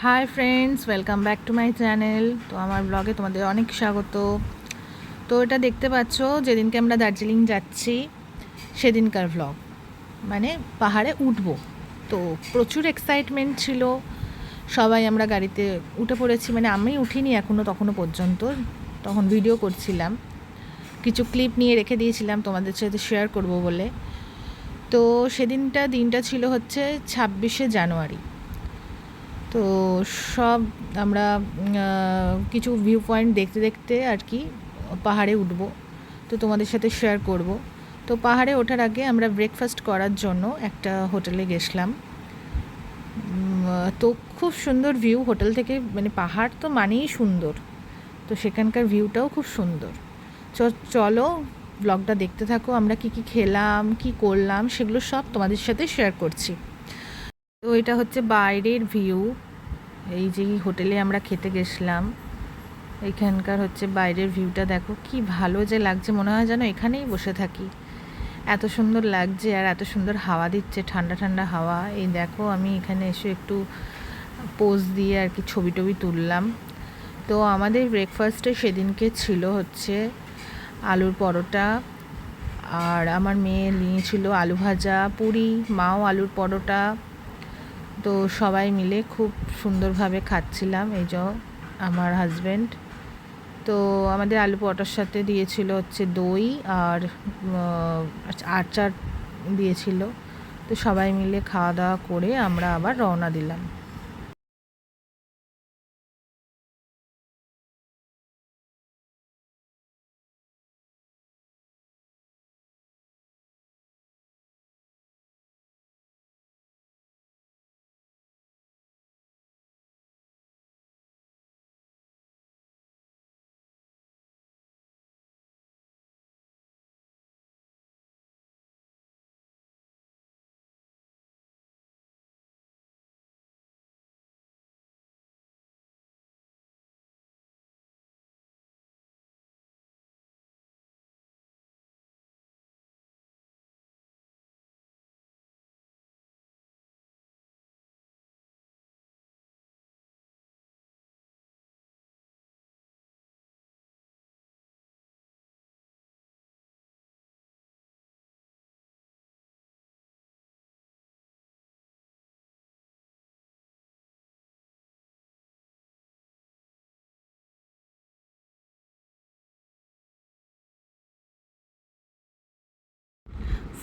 Hi friends, welcome back to my channel. তো আমার ব্লগে তোমাদের অনেক স্বাগত। তো এটা দেখতে পাচ্ছ, যেদিনকে আমরা দার্জিলিং যাচ্ছি সেদিনকার ব্লগ, মানে পাহাড়ে উঠবো। তো প্রচুর এক্সাইটমেন্ট ছিল, সবাই আমরা গাড়িতে উঠে পড়েছি। মানে আমি উঠিনি এখনও, তখনও পর্যন্ত, তখন ভিডিও করছিলাম, কিছু ক্লিপ নিয়ে রেখে দিয়েছিলাম তোমাদের সাথে শেয়ার করব বলে। তো দিনটা ছিল হচ্ছে 26শে জানুয়ারি। তো সব আমরা কিছু ভিউ পয়েন্ট দেখতে দেখতে আর কি পাহাড়ে উঠবো, তো তোমাদের সাথে শেয়ার করব। তো পাহাড়ে ওঠার আগে আমরা ব্রেকফাস্ট করার জন্য একটা হোটেলে গেছিলাম। তো খুব সুন্দর ভিউ হোটেল থেকে, মানে পাহাড় তো মানেই সুন্দর, তো সেখানকার ভিউটাও খুব সুন্দর। চলো ব্লগটা দেখতে থাকো, আমরা কি কি খেলাম, কি করলাম, সেগুলো সব তোমাদের সাথে শেয়ার করছি। তো এটা হচ্ছে বাইরের ভিউ, এই যে হোটেলে আমরা খেতে গেছিলাম, এইখানকার হচ্ছে বাইরের ভিউটা দেখো, কি ভালো যে লাগছে, মনে হয় যেন এখানেই বসে থাকি, এত সুন্দর লাগছে। আর এত সুন্দর হাওয়া দিচ্ছে, ঠান্ডা ঠান্ডা হাওয়া। এই দেখো আমি এখানে এসে একটু পোজ দিয়ে আর কি ছবি টবি তুললাম। তো আমাদের ব্রেকফাস্টে সেদিনকে ছিল হচ্ছে আলুর পরোটা, আর আমার মেয়ে নিয়েছিল আলু ভাজা, পুরি, মাও আলুর পরোটা। তো সবাই মিলে খুব সুন্দরভাবে খাচ্ছিলাম। এই যে আমার হাজব্যান্ড, তো আমাদের আলু পরোটার সাথে দিয়েছিল হচ্ছে দই আর আচার দিয়েছিল। তো সবাই মিলে খাওয়া দাওয়া করে আমরা আবার রওনা দিলাম।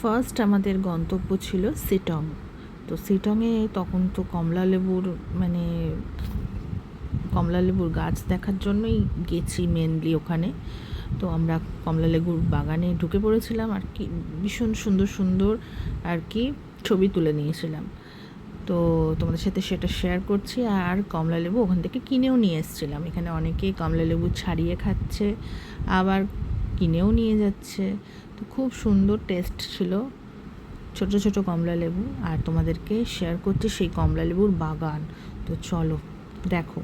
ফার্স্ট আমাদের গন্তব্য ছিল সিটং। তো সিটংয়ে তখন তো মানে কমলা লেবুর গাছ দেখার জন্যই গেছি মেনলি ওখানে। তো আমরা কমলা লেবুর বাগানে ঢুকে পড়েছিলাম আর কি, ভীষণ সুন্দর সুন্দর আর কি ছবি তুলে নিয়েছিলাম। তো তোমাদের সাথে সেটা শেয়ার করছি। আর কমলা লেবু ওখান থেকে কিনেও নিয়ে এসেছিলাম। এখানে অনেকেই কমলা লেবু ছাড়িয়ে খাচ্ছে, আবার কিনেও নিয়ে যাচ্ছে। তো খুব সুন্দর টেস্ট ছিল, ছোট ছোট কমলা লেবু। আর তোমাদেরকে শেয়ার করছি সেই কমলা লেবুর বাগান। তো চলো দেখো।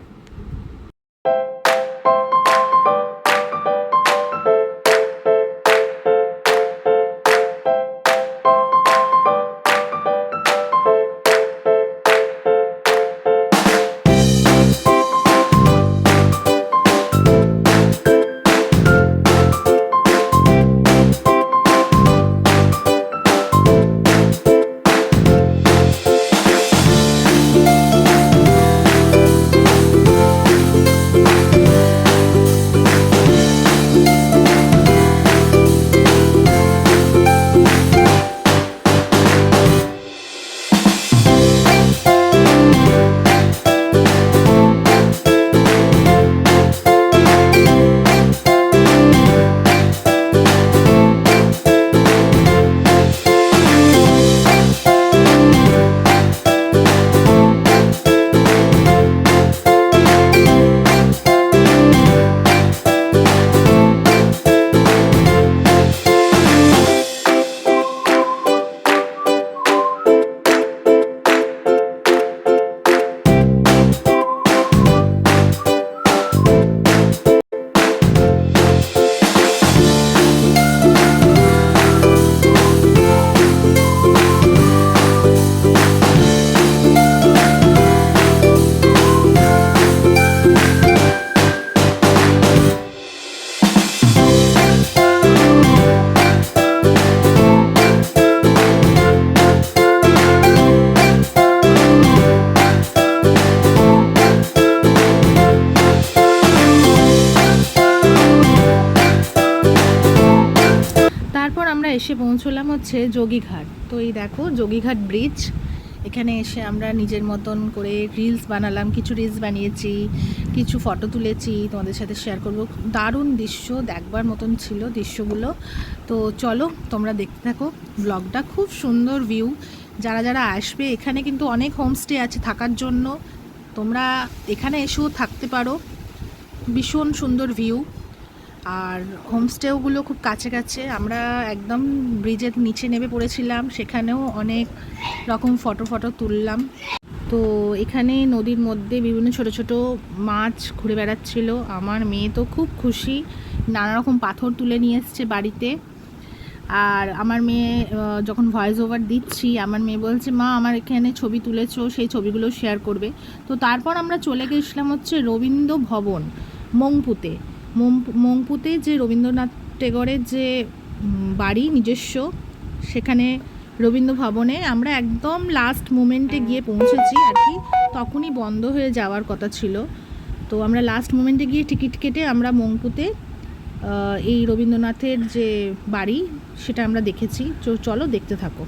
এসে পৌঁছলাম হচ্ছে যোগীঘাট। তো এই দেখো যোগীঘাট ব্রিজ, এখানে এসে আমরা নিজের মতন করে রিলস বানালাম, কিছু রিলস বানিয়েছি, কিছু ফটো তুলেছি, তোমাদের সাথে শেয়ার করব। দারুণ দৃশ্য, দেখবার মতন ছিল দৃশ্যগুলো। তো চলো তোমরা দেখতে থাকো ব্লগটা, খুব সুন্দর ভিউ। যারা যারা আসবে, এখানে কিন্তু অনেক হোমস্টে আছে থাকার জন্য, তোমরা এখানে এসেও থাকতে পারো। ভীষণ সুন্দর ভিউ, আর হোমস্টেগুলো খুব কাছে কাছে। আমরা একদম ব্রিজের নিচে নেমে পড়েছিলাম, সেখানেও অনেক রকম ফটো তুললাম। তো এখানে নদীর মধ্যে বিভিন্ন ছোট ছোট মাছ ঘুরে বেড়াচ্ছিল। আমার মেয়ে তো খুব খুশি, নানা রকম পাথর তুলে নিয়ে এসছে বাড়িতে। আর আমার মেয়ে যখন ভয়েস ওভার দিচ্ছি, আমার মেয়ে বলছে, মা আমার এখানে ছবি তুলেছো, সেই ছবিগুলো শেয়ার করবে। তো তারপর আমরা চলে গেছিলাম হচ্ছে রবীন্দ্র ভবন, মংপুতে। মংপুতে যে রবীন্দ্রনাথ টেগরের যে বাড়ি নিজস্ব, সেখানে রবীন্দ্র ভবনে আমরা একদম লাস্ট মোমেন্টে গিয়ে পৌঁছেছি আর কি, তখনই বন্ধ হয়ে যাওয়ার কথা ছিল। তো আমরা লাস্ট মোমেন্টে গিয়ে টিকিট কেটে আমরা মংপুতে এই রবীন্দ্রনাথের যে বাড়ি সেটা আমরা দেখেছি। চলো দেখতে থাকো।